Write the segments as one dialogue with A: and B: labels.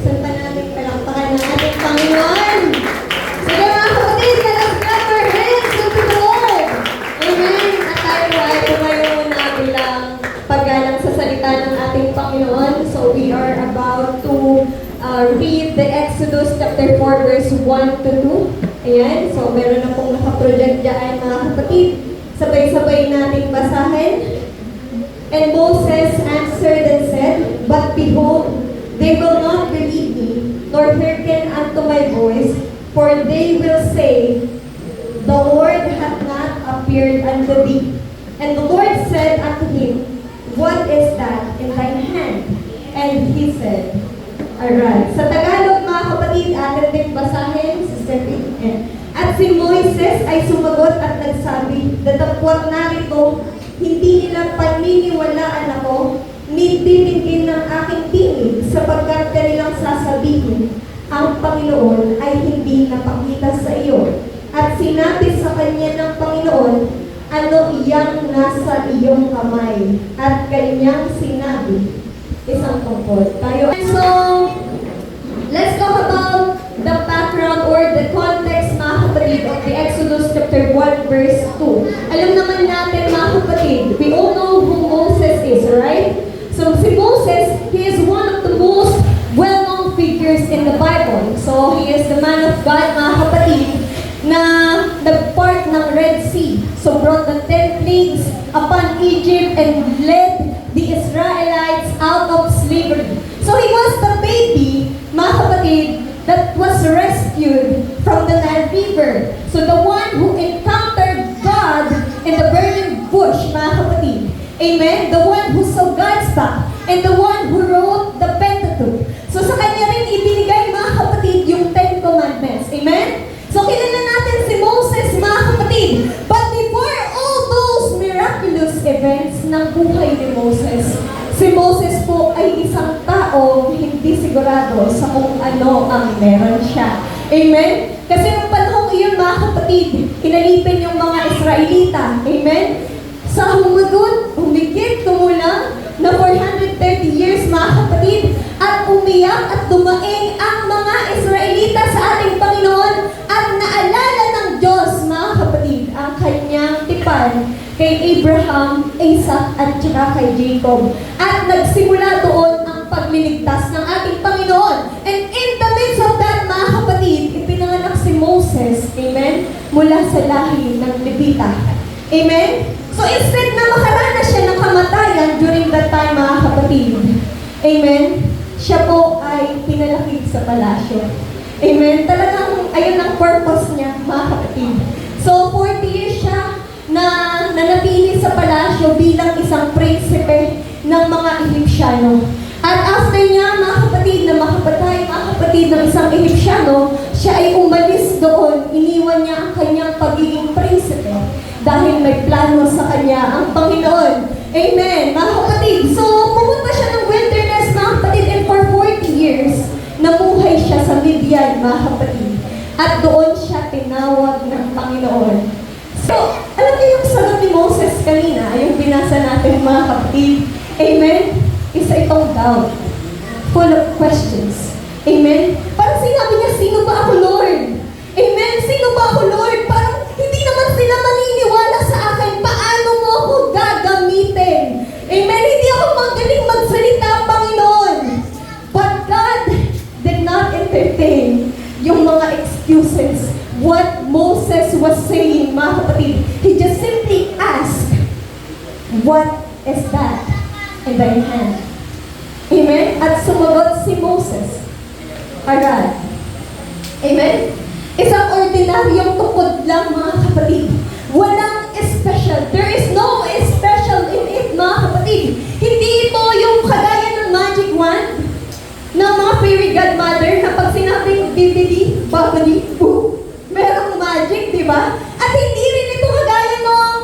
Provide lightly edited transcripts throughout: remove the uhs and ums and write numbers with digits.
A: Buksan pa natin palakpakan ng ating Panginoon. Sige mga kapatid, let us clap our hands unto the Lord. Amen. At tayo ay tumayo na bilang paggalang sa salita ng ating Panginoon. So we are about to read the Exodus chapter 4 verse 1 to 2. Ayan. So meron na pong nakaproject dyan mga kapatid. Sabay-sabay natin basahin. And Moses answered and said, But behold, they will not believe me, nor hearken unto my voice, for they will say, The Lord hath not appeared unto thee. And the Lord said unto him, What is that in thine hand? And he said, Alright. Sa Tagalog mga kapatid, atin din basahin, Sister Pete. At si Moises ay sumagot at nagsabi, Datapwat narito, hindi nila paniniwalaan ako, ni bibigin ng aking tinig, sapagkat kanilang sasabihin, ang Panginoon ay hindi napakita sa iyo. At sinabi sa kanya ng Panginoon, ano iyang nasa iyong kamay? At kanyang sinabi, isang tungkol. Tayo. So, let's talk about the background or the context, mga kapatid, of the Exodus chapter 1 verse 2. Alam naman natin, mga kapatid, we all know who Moses is, right? So, si Moses, he is one of the most well-known figures in the Bible. So, he is the man of God, mga kapatid, na nag-part ng Red Sea. So, brought the 10 plagues upon Egypt and led the Israelites out of slavery. So, he was the baby, mga kapatid, that was rescued from the Nile River. So, the one who encountered God in the burning bush, mga kapatid. Amen? The one who saw God's back, and the one who wrote the Pentateuch. So sa kanya rin ibinigay, mga kapatid, yung 10 Commandments. Amen? So kilala natin si Moses, mga kapatid. But before all those miraculous events ng buhay ni Moses, si Moses po ay isang tao hindi sigurado sa kung ano ang meron siya. Amen? Kasi nung panahon iyon, mga kapatid, inalipin yung mga Israelita. Amen? Sa humigit, tumulang na 430 years, mga kapatid, at umiyak at dumaing ang mga Israelita sa ating Panginoon at naalala ng Diyos, mga kapatid, ang kanyang tipan kay Abraham, Isaac, at saka kay Jacob. At nagsimula doon ang pagliligtas ng ating Panginoon. And in the midst of that, mga kapatid, ipinanganak si Moses, amen, mula sa lahi ng Levita. Amen? So instead na makaranas siya ng kamatayan during that time, mga kapatid, amen, siya po ay pinalaki sa palasyo. Amen? Talagang ayun ang purpose niya, mga kapatid. So 40 years siya na nanatili sa palasyo bilang isang prinsipe ng mga Egyptiano. At after niya, mga kapatid, na makapatay, mga kapatid, ng isang Egyptiano, siya ay umalis doon. Iniwan niya ang kanyang pagiging prinsipe dahil may plano sa kanya ang Panginoon. Amen, mga kapatid. So, pumunta siya ng wilderness, mga kapatid, and for 40 years, namuhay siya sa Midian, mga kapatid. At doon siya tinawag ng Panginoon. So, alam niyo yung sagot ni Moses kanina, yung binasa natin, mga kapatid. Amen? Isa itong doubt. Full of questions. Amen? Parang sinabi niya, sino ba ako, Lord? Amen? Sino ba ako, Lord? Parang hindi naman sila maniniwala sa akin. Paano mo ako gagamitin? Amen? Hindi ako magaling magsalita, Panginoon. But God did not entertain yung mga excuses. What Moses was saying, mga kapatid, he just simply asked, what is that in thy hand? Amen? At sumagot si Moses, Alright. Amen? Isang ordinaryong tukod lang, mga kapatid. Walang special. There is no special in it, mga kapatid. Hindi ito yung kagaya ng magic wand ng mga fairy godmother na pag sinabing bibili, babali, boom, merong magic, di ba? At hindi rin ito kagaya ng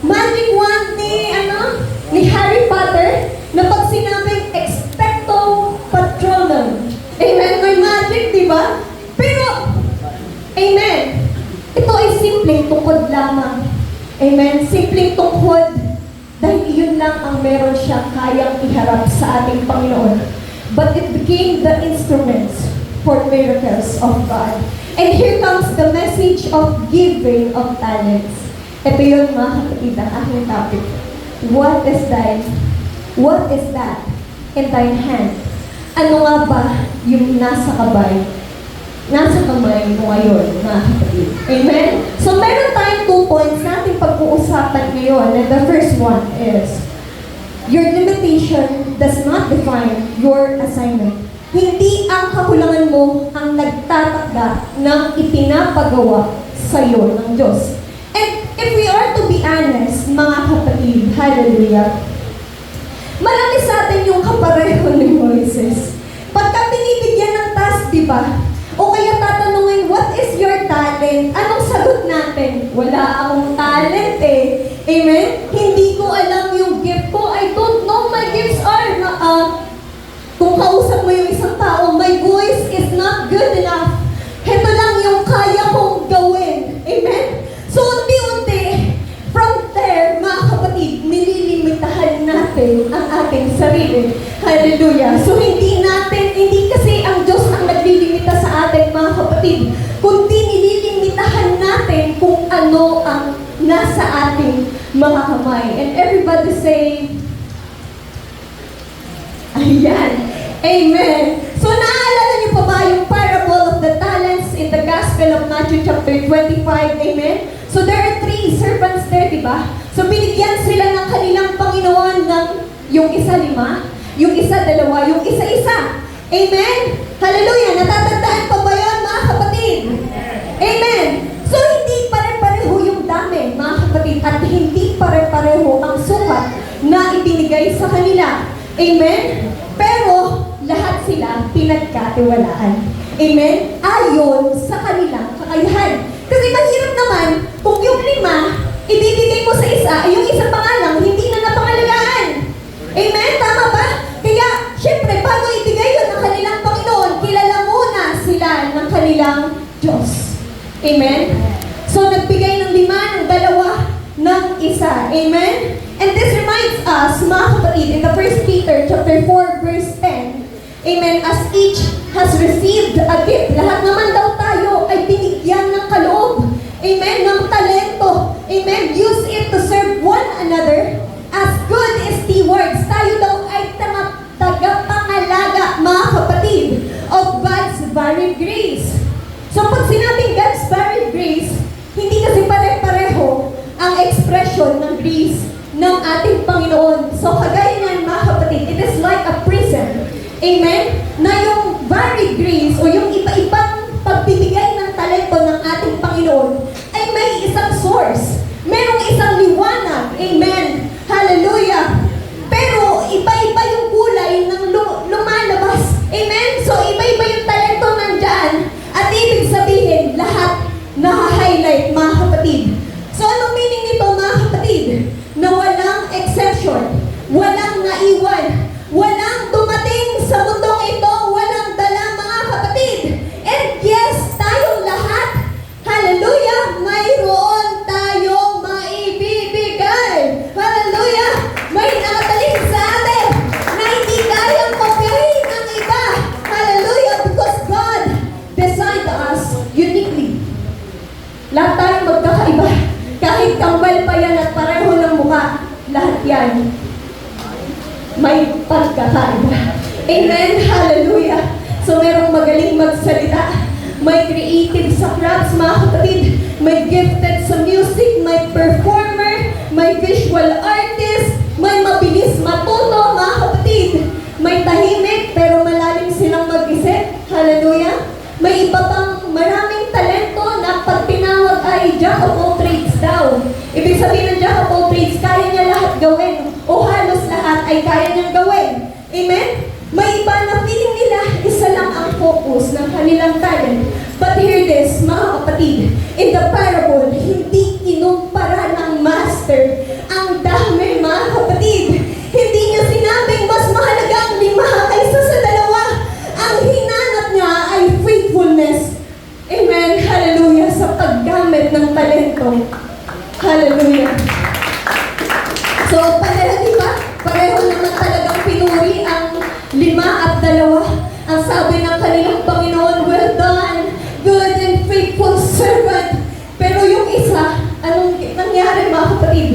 A: magic wand ni Harry Potter na pag sinabing expecto patronum. Amen? May magic, di ba? Pero, amen, ito ay simpleng tungkod lamang. Amen? Simpleng tungkod dahil iyon lang ang meron siya kayang iharap sa ating Panginoon. but it became the instruments for miracles of God. And here comes the message of giving of talents. Ito yun mga kapatid, ang aking topic. What is that in thine hand? Ano nga ba yung nasa kamay mo ngayon, mga kapatid? Amen? So meron tayong 2 points na ating pag-uusapan ngayon. And the first one is, your limitation does not define your assignment. Hindi ang kakulangan mo ang nagtatakda ng ipinapagawa sa iyo ng Diyos. And if we are to be honest, mga kapatid, hallelujah, marami sa atin yung kapareho ni Moises. Pagka binibigyan ng task, di ba? O kaya tatanungin, what is your talent? Anong sagot natin? Wala akong talent eh. Amen? Hindi ko alam yung gift ko. I don't know my gifts are. Kung kausap mo yung isang tao, my voice is not good enough. Ito lang yung kaya kong gawin. Amen? So, unti-unti, from there, mga kapatid, nililimitahan natin ang ating sarili. Hallelujah. So, hindi kasi ang Diyos ang naglilimita sa atin, mga kapatid, kundi nililimitahan natin kung ano ang nasa ating mga kamay. And everybody say, ayan. Amen. So, naaalala niyo pa ba yung parable of the talents in the Gospel of Matthew chapter 25? Amen? So, there are 3 servants there, di ba? So, binigyan sila ng kanilang Panginoon ng yung isa 5, yung isa 2, yung isa 1. Amen? Hallelujah! Natatandaan pa ba yun, mga kapatid? Amen! So, hindi pare-pareho yung dami, mga kapatid, at hindi pare-pareho ang sukat na ibinigay sa kanila. Amen? Pero, lahat sila pinagkatiwalaan. Amen? Ayon sa kanilang kakayahan. Kasi mahirap naman, kung yung 5, ibibigay mo sa isa, yung isa pa nga lang, hindi na napangalagaan. Amen? Tama ba? Kaya, syempre, bago ibigay yun ng kanilang Panginoon, kilala muna sila ng kanilang Diyos. Amen? So, nagbigay ng 5, ng 2, ng 1. Amen? And this reminds us, mga kapatid, in the 1 Peter chapter 4, verse 10, amen, as each has received a gift, lahat naman daw tayo ay binigyan ng kaloob, amen, ng talento, amen, use it to serve one another as good stewards. Tayo daw ay tagapangalaga, mga kapatid, of God's varied grace. So pag sinabing God's varied grace, hindi kasi pare-pareho ang expression ng grace ng ating Panginoon. So kagaya niyan, mga kapatid, it is like a prison. Amen? Na yung varied grace o yung iba-ibang pagbibigay ng talento ng ating Panginoon ay may isang source. Merong isang liwanag. Amen? Hallelujah! Pero iba-iba yung kulay ng lumalabas. Amen? So iba-iba yung talento nandyan. At ibig sabihin, lahat naka-highlight, mga kapatid. So anong meaning nito, mga kapatid? Na walang exception, walang naiwan, walang dumating sa mundong ito, walang dala, mga kapatid. And yes, tayong lahat, hallelujah, mayroon tayong maibibigay. Hallelujah, may nakataling sa atin na hindi kayang kopyahin ng iba. Hallelujah, because God designed us uniquely. Lahat tayong magkakaiba. Kahit kambal pa yan at pareho ng mukha, lahat yan may pagkakaiba. Amen? Hallelujah! So, merong magaling magsalita, may creative sa crafts, mga kapatid, may gifted sa music, may performer, may visual artist, may mabilis matuto, mga kapatid, may tahimik pero malalim silang mag-isip. Hallelujah! May iba pang maraming talento na pag tinawag ay jack of all trades daw. Ibig sabihin ng jack of all trades, kaya niya lahat gawin o halos lahat ay kaya niyang gawin. Amen? May iba na feeling nila isa lang ang focus ng kanilang talent. But hear this, mga kapatid, in the parable, hindi kinumpara ng master ang dami, mga kapatid. Hindi niya sinabing mas mahalaga ang 5 kaysa sa 2. Ang hinanap niya ay faithfulness. Amen. Hallelujah. Sa paggamit ng talento. Hallelujah. So, pareho, di ba? Pareho naman talagang pinuri ang 5 at 2 kanilang Panginoon, "Well done, good and faithful servant." Pero yung isa, anong nangyari mga kapatid?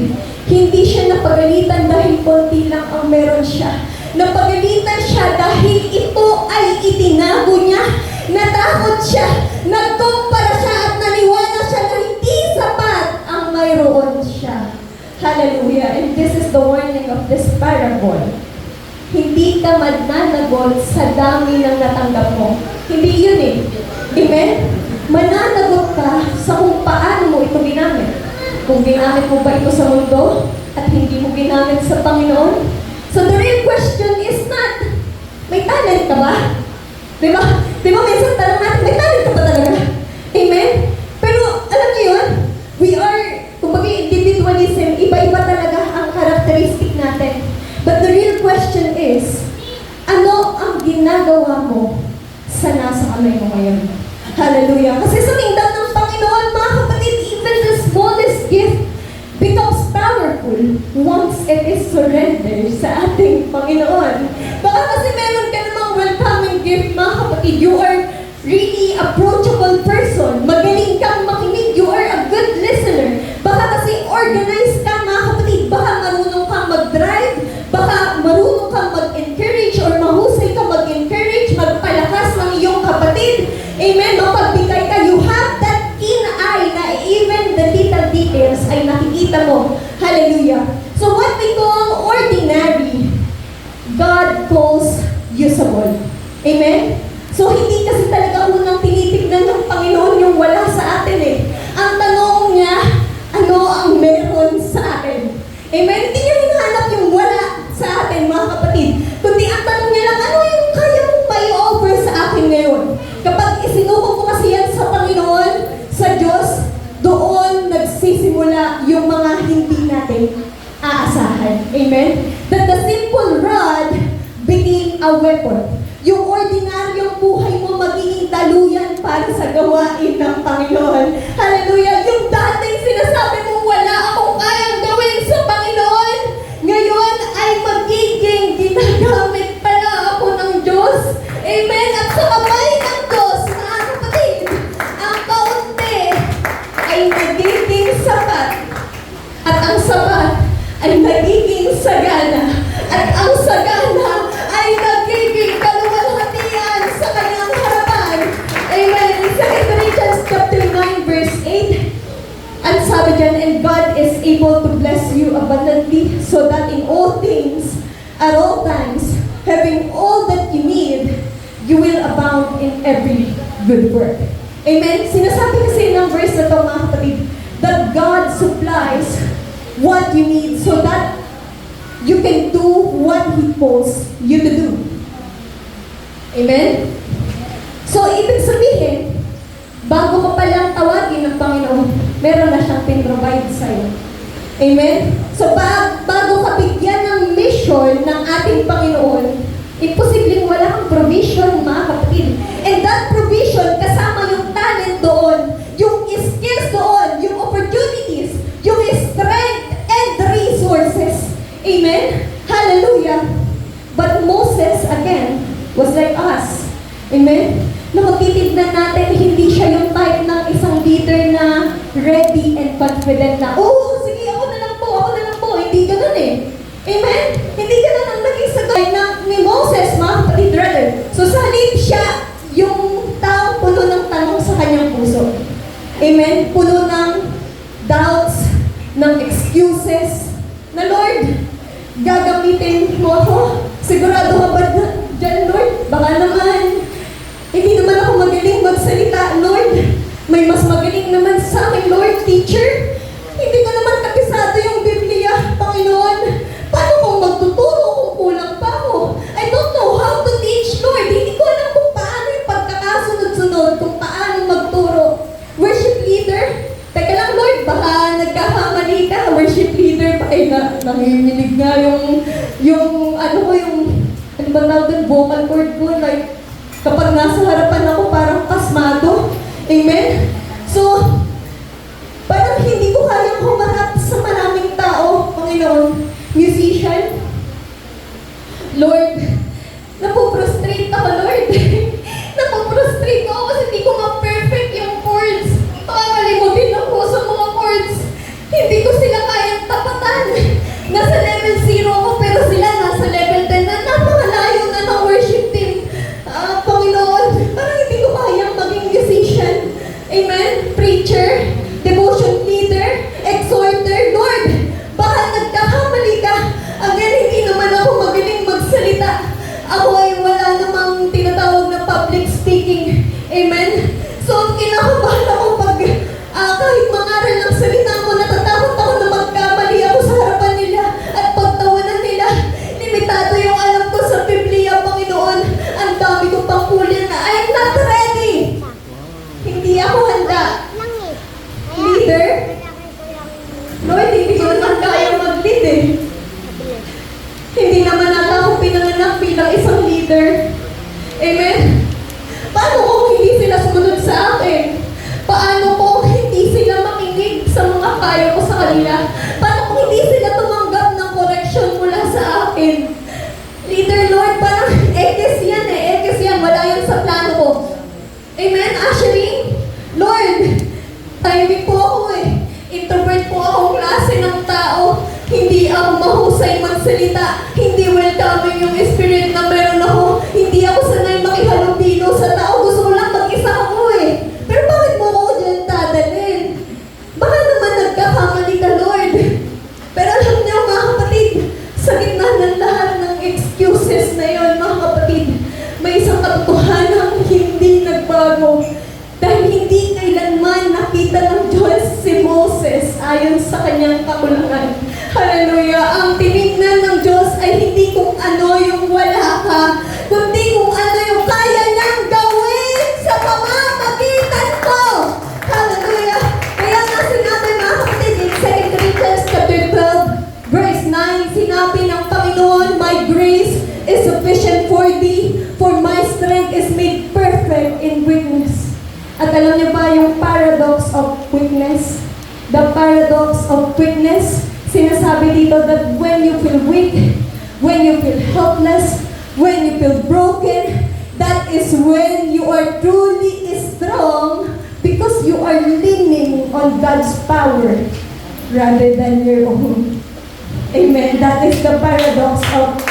A: Hindi siya napagalitan dahil konti lang ang meron siya. Napagalitan siya dahil ito ay itinago niya. Natakot siya, nagkumpara siya at naniwala siya na hindi sapat ang mayroon siya. Hallelujah. And this is the warning of this parable. Hindi ka mananagot sa dami ng natanggap mo. Hindi yun eh. Amen? Mananagot ka sa kung paano mo ito ginamit. Kung ginamit mo ba ito sa mundo at hindi mo ginamit sa Panginoon. So the real question is not, may talent ka ba? Diba? Diba minsan tanong natin, may talent ka ba talaga? Amen? Pero alam niyo yun, we are, kumbaga individualism, iba-iba talaga ang characteristic natin. But the real question is, ano ang ginagawa mo sa nasa kamay mo ngayon? Hallelujah. Kasi sa kingdom ng Panginoon, mga kapatid, even the smallest gift becomes powerful once it is surrendered sa ating Panginoon. Baka kasi meron ka namang welcoming gift, mga kapatid. You are really approachable person. Magaling kang makinig. You are a good listener. Baka kasi organized ka, mga kapatid. Baka marunong kang mag-drive. Baka marunong kang mag-encourage or mahusay kang mag-encourage, magpalakas ng iyong kapatid. Amen? Mapagbigay ka. You have that keen eye na even the little details ay nakikita mo. Hallelujah. So what we call ordinary, God calls usable. Amen? So hindi kasi talaga unang tinitignan ng Panginoon yung wala sa atin eh. Ang tanong niya, ano ang meron sa atin? Amen? Hindi niya hinahanap yung wala sa atin, mga kapatid. Kundi ang tanong niya lang, ano yung kaya mong mai-offer sa akin ngayon? Kapag isinuko ko kasi yan sa Panginoon, sa Diyos, doon nagsisimula yung mga hindi natin aasahan. Amen? That the simple rod became a weapon. Yung ordinaryong buhay mo magiging daluyan para sa gawain ng Panginoon. Hallelujah! Yung dating sinasabi mo, wala akong kayang gawin sa Panginoon, ngayon ay magiging ginagamit pala ako ng Diyos. Amen? At sa kamay ng Diyos, mga kapatid, ang kaunti ay nagiging sapat. At ang sapat ay nagiging sagana. At ang sagana ay nagiging kaluwalhatian sa kanyang harapan. Amen. In 2 Corinthians chapter 9 verse 8, ang sabi dyan, "And God is able to bless you abundantly so that in all things, at all times, having all that you need, you will abound in every good work." Amen. Sinasabi kasi ng verse na ito, mga kapatid, that God supplies what you need so that you can do what He calls you to do. Amen? So, ibig sabihin, bago ka palang tawagin ng Panginoon, meron na siyang pin-provide sa'yo. Amen? So, bago ka bigyan ng mission ng ating Panginoon, imposibleng wala kang provision, mga kapatid. And that provision, kasama yung talent doon, yung skills doon, yung opportunities, yung strength and resources. Amen? Hallelujah! But Moses, again, was like us. Amen? Na kung titignan natin, hindi siya yung type ng isang leader na ready and confident na, "Oh, sige, ako na lang po. Hindi ganun eh. Amen? Hindi ganun ang naging sagot ni Moses, mga kapatid, brother. So sa halip siya, yung tao puno ng tanong sa kanyang puso. Amen? Puno ng doubts, ng excuses, na Lord, gagamitin mo ako? Sigurado ka ba dyan, Lord? Baka naman, hindi naman ako magaling magsalita, Lord. May mas magaling naman sa akin, Lord, teacher. Hindi ko naman kabisado yung Biblia, Panginoon. Paano kung magtuturo kung kulang pa ako? I don't know how to teach, Lord. Hindi ko alam kung paano yung pagkakasunod-sunod, kung paano magturo. Worship leader? Teka lang, Lord, baka nagkakamali ka. Worship leader pa. Nanginginig nga yung ano ba tawag doon, vocal cord ko. Like, kapag nasa harapan ako, parang pasmado. Amen? So, parang hindi ko kayang humarap sa maraming tao, Panginoon. Musician, Lord, napuprostrate ako, Lord. sa plano ko. Amen? Actually, Lord, timing po ako eh. Introvert po akong klase ng tao. Hindi ako mahusay magsalita. Hindi welcoming yung spirit na meron ako. Hindi ako sanay makihalubilo sa tao. Gusto ko lang mag-isa ako eh. Pero bakit mo ako dyan dadalhin? Baka naman nagkakamali ka, Lord. Pero alam niyo mga kapatid, sa gitna ng lahat ng excuses na yon, mga kapatid, may isang katotohanan hindi nagbago. Dahil hindi kailanman nakita ng Diyos si Moses ayon sa kanyang kakulangan. Hallelujah! Ang tinignan ng Diyos ay hindi kung ano yung wala ka, kundi kung ano yung kaya niyang gawin sa pamamagitan ko. Hallelujah! Kaya nga sinabi mga kapatid in 2 Corinthians chapter 12, verse 9, sinabi ng Panginoon, "My grace is sufficient for thee, for my strength is made perfect in weakness." At alam niyo ba yung paradox of weakness? The paradox of weakness, sinasabi dito that when you feel weak, when you feel helpless, when you feel broken, that is when you are truly strong because you are leaning on God's power rather than your own. Amen. That is the paradox of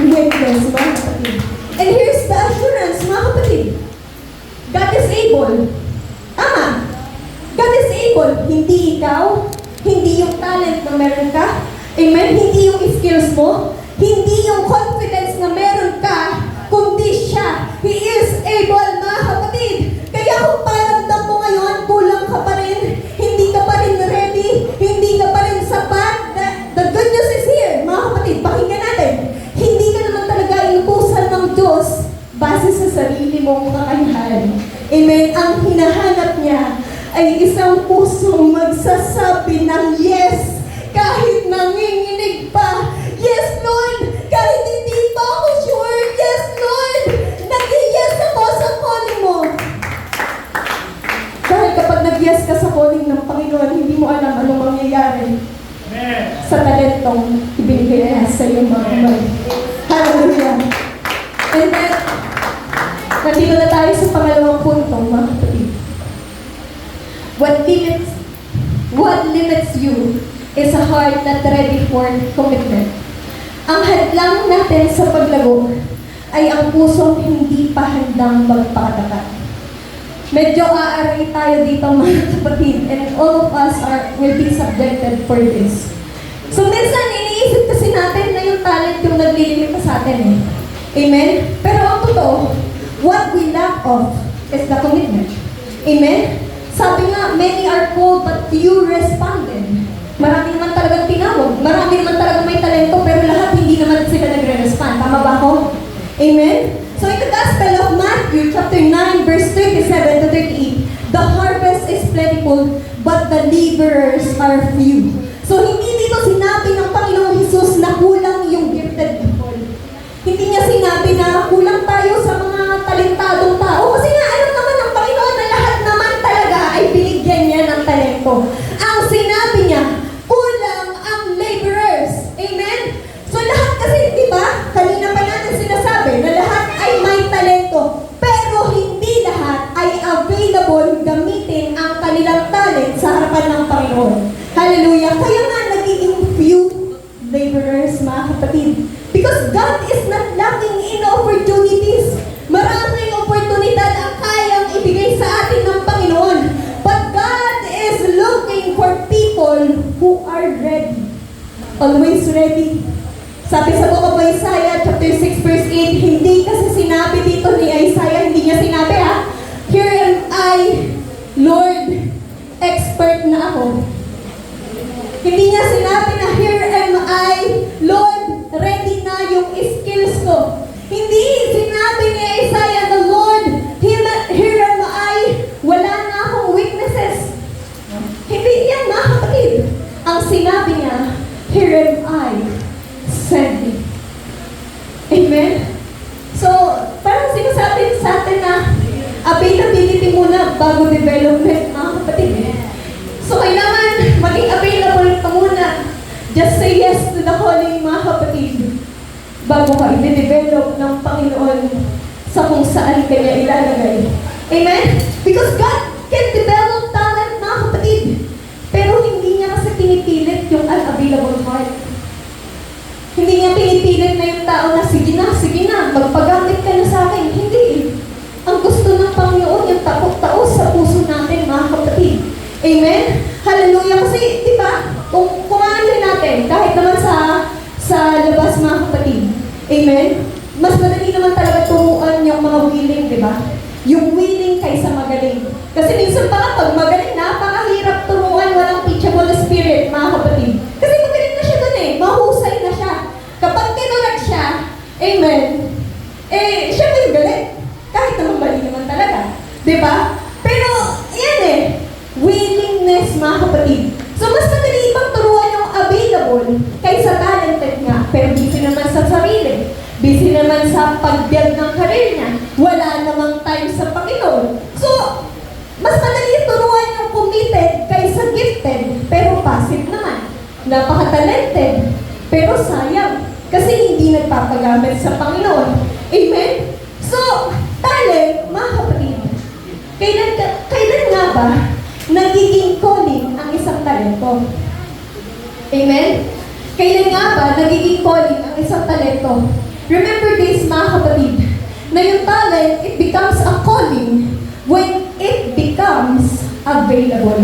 A: weakness, mga kapatid. And here's the assurance, mga kapatid. God is able. Tama. God is able. Hindi ikaw, hindi yung talent na meron ka, amen, hindi yung skills mo, hindi yung confidence na meron ka, kundi siya. He is able, mga kapatid. Kaya kung paramdam mo ngayon, kulang ka pa rin, hindi ka pa rin ready, hindi ka pa rin sapat, the good news is here, mga kapatid, pakinggan natin. Hindi ka naman talaga inutusan ng Diyos base sa sarili mong kakayahan. Amen. Ang hinahanap niya ay isang pusong magsasabi ng yes kahit nanginginig pa. Yes, Lord! Kahit hindi pa ako sure. Yes, Lord! Nag-yes ako sa calling mo. Dahil kapag nag-yes ka sa calling ng Panginoon, hindi mo alam anong mangyayari sa talentong ibinigay niya sa iyong mga kamay. Hallelujah! And then, nandito na tayo sa pangalawang punto, mga kapatid. What limits you is a heart not ready for commitment. Ang hadlang natin sa paglago ay ang pusong hindi pa handang magpakatapat. Medyo aaray tayo dito, mga kapatid, and all of us will be subjected for this. So minsan, iniisip kasi natin na yung talent yung naglilimit sa atin eh. Amen? Pero ang totoo, what we lack of is the commitment. Amen? Sabi nga, many are called but few responded. Marami naman talagang tinawag. Marami naman talagang may talento pero lahat hindi naman sila nagre-respond. Tama ba ako? Amen? So in the Gospel of Matthew chapter 9 verse 37 to 38, the harvest is plentiful but the laborers are few. So hindi dito sinabi ng Panginoong Jesus na kulang yung gifted people. Hindi niya sinabi na kulang tayo sa mga talentadong tao. Kasi nga, alam naman ng Panginoon na lahat naman talaga ay binigyan niya ng talento. Ang sinabi niya, kulang ang laborers. Amen? So lahat kasi, di ba? Kanina pa natin sinasabi na lahat ay may talento. Pero hindi lahat ay available gamitin ang kanilang talent sa harapan ng Panginoon. Hallelujah! Kaya nga nagiging few laborers, mga kapatid. Because God is not lacking in opportunities. Maraming oportunidad ang kayang ibigay sa atin ng Panginoon. But God is looking for people who are ready. Always ready. Sabi sa book of Isaiah, chapter 6, verse 8, hindi kasi sinabi dito ni Isaiah, hindi niya sinabi here am I, Lord, expert na ako. Hindi niya sinabi na here am I, Lord, ready na yung skills ko. Hindi sinabi ni Isaiah the Lord, here am I, wala na akong weaknesses. Hindi yan, mga kapatid. Ang sinabi niya, here am I, send me. Amen? So, parang sinasabi sa atin na availability muna bago development, mga kapatid. So, kailangan maging available ka muna. Just say yes to the calling, mga kapatid, bago ka i-develop ng Panginoon sa kung saan kanya ilalagay. Amen? Because God can develop talent, mga kapatid. Pero hindi niya kasi pinipilit yung unavailable heart. Hindi niya pinipilit na yung tao na, sige na, magpagamit ka na sa akin. Hindi. Ang gusto ng Panginoon, yung tapok-taos sa puso natin, mga kapatid. Amen? Hallelujah. Kasi, di ba, kung ano natin, kahit naman sa labas, mga kapatid. Amen? Mas madali naman talaga turuan yung mga willing, di ba? Yung willing kaysa magaling. Kasi minsan pa pag magaling, napakahirap turuan, walang teachable spirit, mga kapatid. Kasi magaling na siya dun eh, mahusay na siya. Kapag tinurag siya, amen, siya ba yung galing? Kahit naman mali naman talaga. Di ba? Pero, yan eh, willingness, mga kapatid. So, mas madali ibang turuan yung available kaysa talented nga. Pero busy naman sa sarili. Busy naman sa pag-build ng career niya. Wala namang time sa Panginoon. So, mas madali turuan yung committed kaysa gifted, pero passive naman. Napaka-talented, pero sayang. Kasi hindi nagpapagamit sa Panginoon. Amen? So, talent, mga kapatid, kailan nga ba nagiging calling ang isang talento? Amen? Kailan nga ba nagiging calling ang isang talento? Remember this, mga kapatid, na yung talent, it becomes a calling when it becomes available.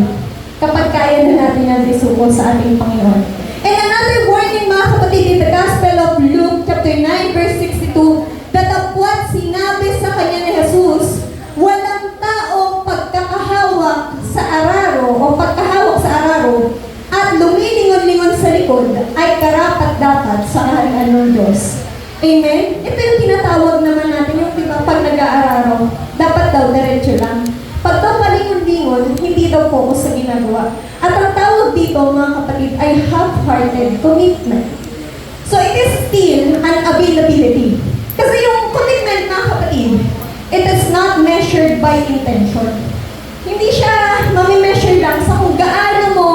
A: Kapag kaya na natin ang isuko sa ating Panginoon. And another warning, mga kapatid, in the Gospel of Luke, chapter 9, verse 62, datapwat sinabi sa kanya ni Jesus, walang taong pagkakahawak sa araro o pagkahawak sa araro at lumilingon-lingon sa likod ay karapat-dapat sa kaharian ng Diyos. Amen? Ito yung tinatawag naman natin, yung diba, pag nag-aararo, dapat daw diretso lang. Pag daw malingon-lingon, hindi daw focus sa ginagawa. At ang tawag dito, mga kapatid, ay half-hearted commitment. So it is still an availability. Kasi yung commitment, mga kapatid, it is not measured by intention. Hindi siya mami-measure lang sa kung gaano mo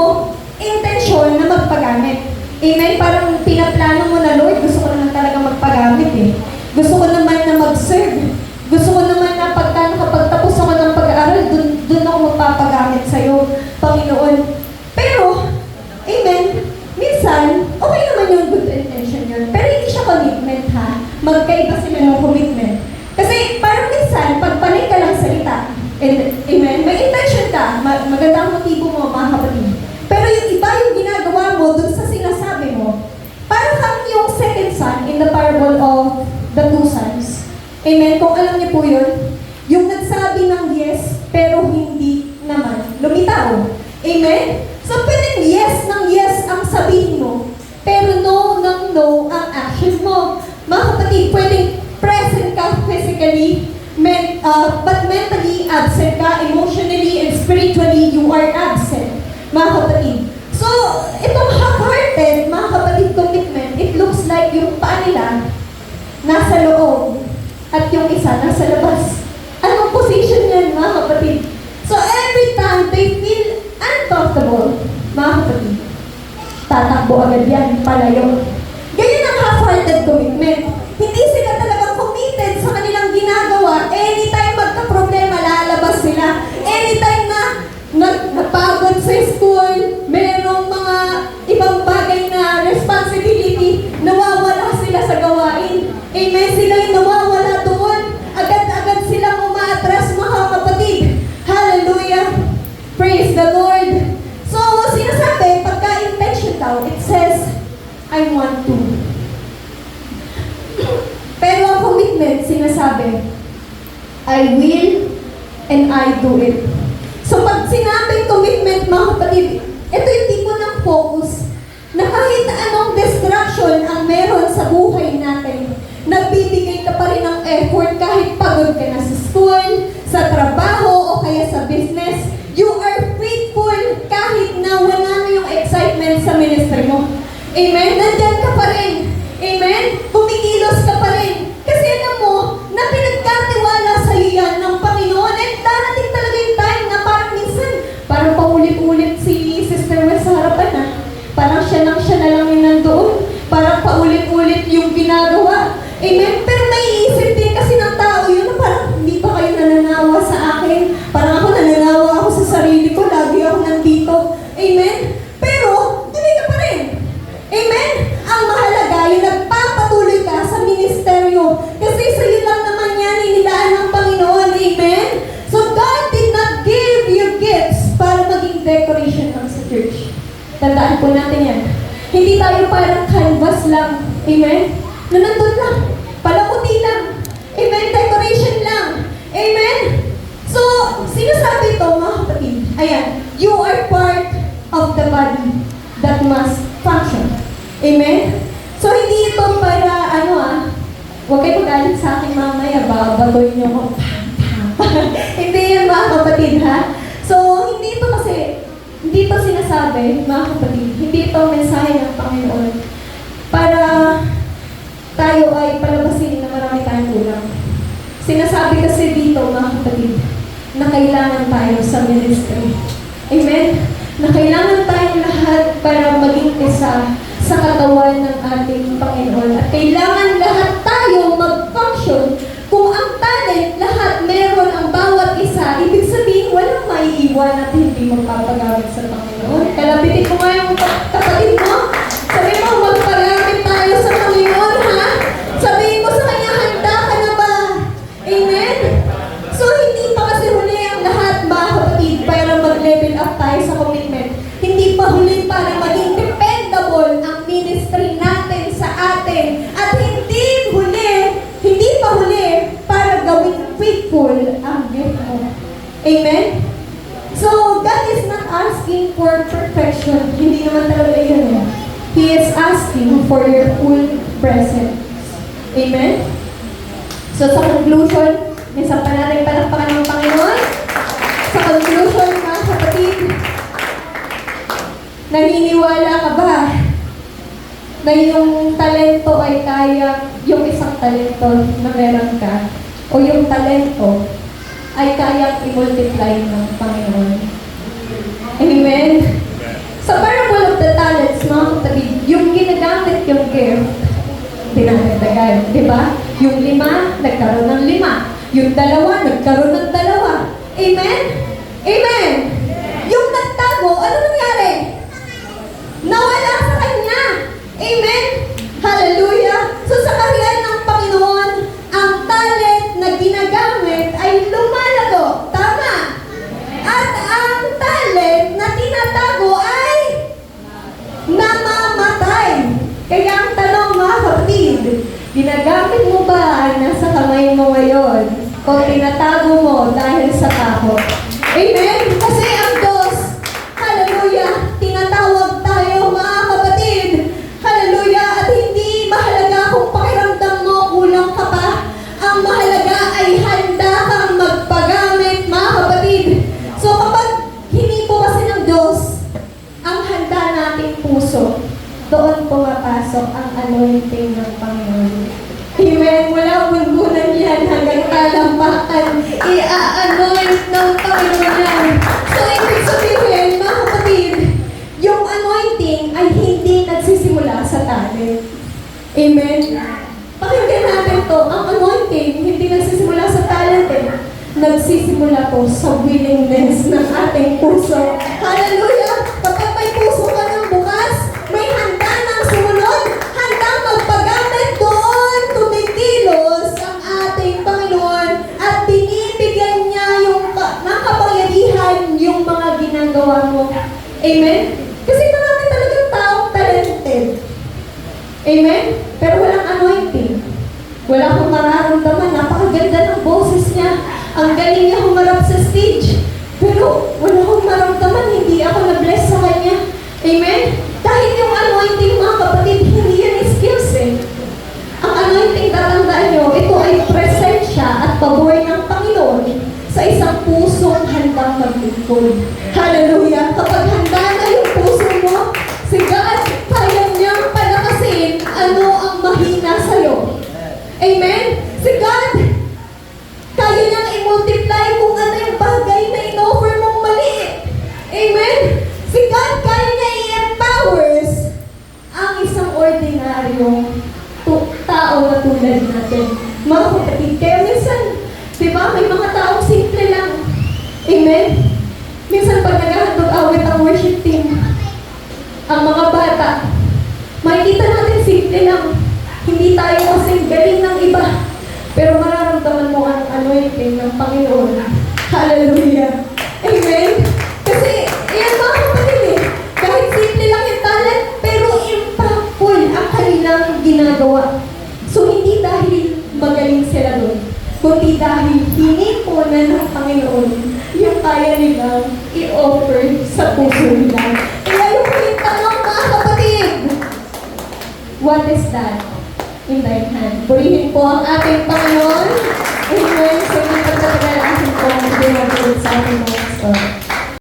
A: intention na magpagamit. Amen? Parang pinaplano mo na, Lord, gusto ko naman talaga magpagamit eh. Gusto ko naman na mag-serve. Gusto ko naman na nakapagtapos ako ng pag-aaral, dun ako magpapagamit sa'yo, Panginoon. Pero, amen, minsan, okay naman yung good intention yun. Pero hindi siya commitment, ha? Magkaiba sila ng commitment. Kasi parang minsan, pagpanig ka lang salita, amen, may intention ka, magandang motibo mo, mga kapatid. Pero yung iba yung ginagawa mo dun sa sinasabi mo, parang kang yung second son in the parable of the two sons. Amen? Kung alam niyo po yun, yung nagsabi ng yes, pero hindi naman lumitaw. Amen? So, pwedeng yes ng yes ang sabihin mo, pero no ng no ang action mo. Mga kapatid, pwedeng present ka physically, but mentally absent ka, emotionally and spiritually, you are absent. Mga kapatid. So, itong half-hearted, mga kapatid, commitment, it looks like yung paa nila nasa loob at yung isa nasa labas. Anong position yan, mga kapatid? So, every time they feel uncomfortable, mga kapatid, tatakbo agad yan, palayo. Ganyan ang half-hearted commitment. Hindi sila talaga committed sa kanilang ginagawa. Anytime magka-problema, lalabas sila. Anytime na napagod sa school, merong mga ibang bagay na responsibility, nawawala sila sa gawain. Amen, sila yung nawawala doon. Agad-agad silang umaatras, mga kapatid. Hallelujah. Praise the Lord. So, sinasabi, pagka-intention daw, it says, I want to. Pero ang commitment, sinasabi, I will and I do it. So pag sinabing commitment, mga kapatid, ito yung tipo ng focus na kahit anong distraction ang meron sa buhay natin, nagbibigay ka pa rin ng effort kahit pagod ka na sa school, sa trabaho, o kaya sa business. You are faithful kahit na wala na yung excitement sa ministry mo. Amen? Nandyan ka pa rin. Amen? Kumikilos ka pa rin. Kasi alam mo, na pinagkatiwala sa iyo yan ng Panginoon. And darating talaga yung time na parang minsan, parang paulit-ulit si Sister Wes sa harapan na. Parang siya na lang yung nandoon. Parang paulit-ulit yung ginagawa. Amen? Pero may iisip din kasi ng tao yun, parang canvas lang. Amen? Na nandun lang. Palamuti lang. Amen? Decoration lang. Amen? So, sinasabi ito, mga kapatid. Ayan. You are part of the body that must function. Amen? So, hindi ito para, huwag kayo magalit sa akin mamaya, babatoy niyo ko. Hindi yun, mga kapatid, ha? So, hindi ito kasi, hindi ito sinasabi, mga kapatid, hindi ito mensahe ng Panginoon para tayo ay palabasin na marami tayong kulang. Sinasabi kasi dito, mga kapatid, na kailangan tayo sa ministry. Amen? Na kailangan tayong lahat para maging isa sa katawan ng ating Panginoon. At kailangan lahat tayo mag-function. Kung ang talent, lahat meron ang bawat isa, ibig sabihin, walang maiiwan at hindi magpapagamit sa Panginoon. Kalabitin mo nga yung kapatid mo. Sabihin mo, magpagamit tayo sa Panginoon, ha? Sabihin mo sa kanya, handa ka na ba? Amen? So, hindi pa kasi huli ang lahat, mga kapatid, para mag-level up tayo sa commitment. Hindi pa huli para maging dependable ang ministry natin sa atin. At hindi pa huli para gawing faithful ang gift mo. Amen? So, God is not asking for perfection. Hindi naman talaga yun. He is asking for your full presence. Amen? So, sa conclusion, minsan pa natin palakpakan ng Panginoon. Sa conclusion, mga kapatid, naniniwala ka ba na yung talento ay kaya, yung isang talento na meron ka, o yung talento ay kaya i-multiply ng Panginoon? Amen? Sa parable of the talents, mga kapatid, yung ginagamit yung gift, dinagdagan, di ba? Yung 5, nagkaroon ng 5. Yung 2, nagkaroon ng 2. Amen? Amen! Yung nagtago, ano nangyari? Nawala sa kanya. Amen? Hallelujah! So sa kaharian ng Panginoon, ang talent na ginagamit ay lumalago. Tama? At ang talent na tinatago ay namamatay. Kaya ang tanong, mga kapatid, ginagamit mo ba ay nasa kamay mo ngayon? O tinatago mo dahil sa takot? Amen? Kasi ang Diyos, hallelujah, tinatawag tayo, mga kapatid. Hallelujah! At hindi mahalaga kung pakiramdam mo, kulang ka pa. Ang mahalaga ay handa kang magpagamit, mga kapatid. So kapag hinipo kasi ng Diyos ang handa nating puso, doon pumapasok ang anointing ng Panginoon. Amen. Mula bunbunan yan hanggang talampakan, i-anoint ng Panginoon yan. So, ibig sabihin, mga kapatid, yung anointing ay hindi nagsisimula sa talent. Amen. Pakinggan natin to, ang anointing hindi nagsisimula sa talent nagsisimula to sa willingness ng ating puso. Hallelujah! Kapag may puso ka ng bukas, may handa ng sumunod, handang magpagamit doon, tumikilos ang ating Panginoon at binibigyan niya yung ng kapangyarihan yung mga ginagawa mo. Amen? Kasi marami talagang taong talented. Amen? Pero walang anointing. Wala akong mararamdaman. Napakaganda ng boses niya. Ang galing niya humarap sa stage. Pero wala akong maramdaman. Hindi ako na-bless sa kanya. Amen? Dahil yung anointing, mga kapatid, hindi yan skills Ang anointing, tatandaan nyo, ito ay presensya at pabor ng Panginoon sa isang pusong handang maglingkod. Hallelujah! Kapag handa na yung puso mo, si God, kaya niyang palakasin ano ang mahina sa'yo. Amen? Si God, kaya niyang i-multiply kung ano yung bagay na in-offer mong mali. Amen? Si God, kaya niya i-empowers ang isang ordinaryong tao na tulad natin. Mga kapatid, kaya minsan, di ba, may mga taong simple lang. Amen? Minsan pag naghahandog awit ang worship team, ang mga bata, makikita natin simple lang. Hindi tayo kasing galing ng iba. Pero mararamdaman mo ang anointing ng Panginoon. Hallelujah! Amen? Kasi, yan mga kapatid kahit simple lang yung talent, pero impactful ginagawa. So, hindi dahil magaling sila doon, kundi dahil hinipunan ng Panginoon yung kaya nilang i-offer sa puso nila. Kaya yung tanong, mga kapatid, what is that in thy hand? Purihin po ang ating Panginoon. Amen. Sa inyong pagtatagal, aking po ang pinagulog sa ating mga pastor.